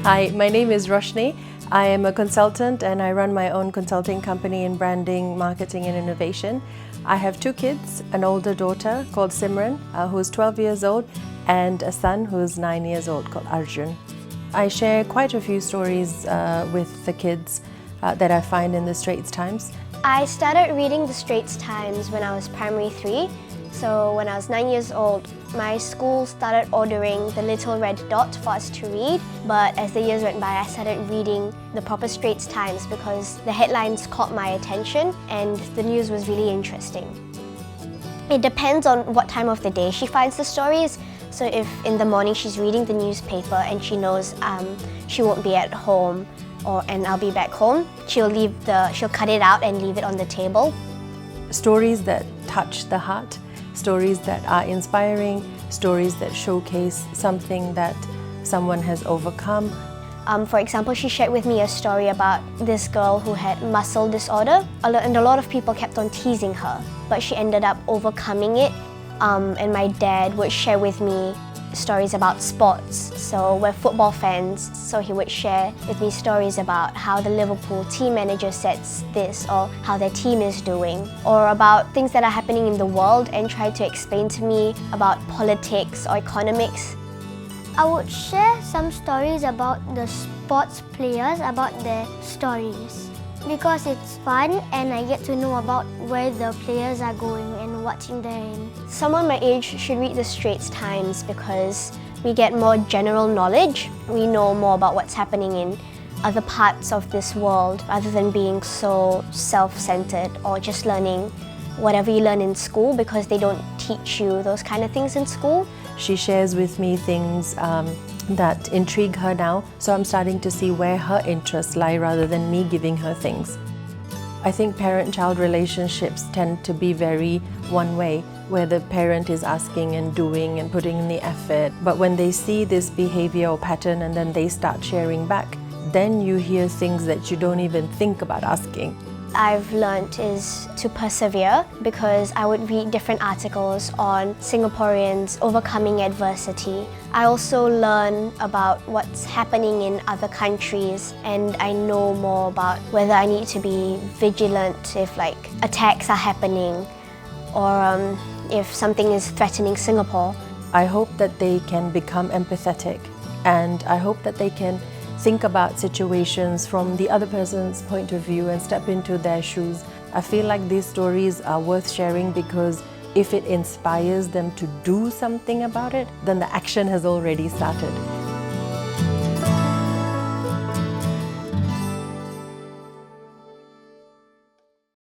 Hi, my name is Roshni. I am a consultant and I run my own consulting company in branding, marketing and innovation. I have two kids, an older daughter called Simran, who's 12 years old, and a son who's 9 years old called Arjun. I share quite a few stories with the kids that I find in the Straits Times. I started reading the Straits Times when I was primary 3. So when I was 9 years old, my school started ordering the Little Red Dot for us to read. But as the years went by, I started reading the proper Straits Times because the headlines caught my attention and the news was really interesting. It depends on what time of the day she finds the stories. So if in the morning she's reading the newspaper and she knows she won't be at home and I'll be back home, she'll cut it out and leave it on the table. Stories that touch the heart, stories that are inspiring, stories that showcase something that someone has overcome. For example, she shared with me a story about this girl who had muscle disorder, and a lot of people kept on teasing her, but she ended up overcoming it. And my dad would share with me stories about sports. So we're football fans, so he would share with me stories about how the Liverpool team manager says this or how their team is doing, or about things that are happening in the world and try to explain to me about politics or economics. I would share some stories about the sports players, about their stories, because it's fun and I get to know about where the players are going and what team they're in. Someone my age should read the Straits Times because we get more general knowledge. We know more about what's happening in other parts of this world rather than being so self-centered or just learning whatever you learn in school because they don't teach you those kind of things in school. She shares with me things that intrigue her now, so I'm starting to see where her interests lie rather than me giving her things. I think parent-child relationships tend to be very one-way, where the parent is asking and doing and putting in the effort, but when they see this behavior or pattern and then they start sharing back, then you hear things that you don't even think about asking. I've learnt is to persevere because I would read different articles on Singaporeans overcoming adversity. I also learn about what's happening in other countries and I know more about whether I need to be vigilant if attacks are happening or if something is threatening Singapore. I hope that they can become empathetic and I hope that they can think about situations from the other person's point of view and step into their shoes. I feel like these stories are worth sharing because if it inspires them to do something about it, then the action has already started.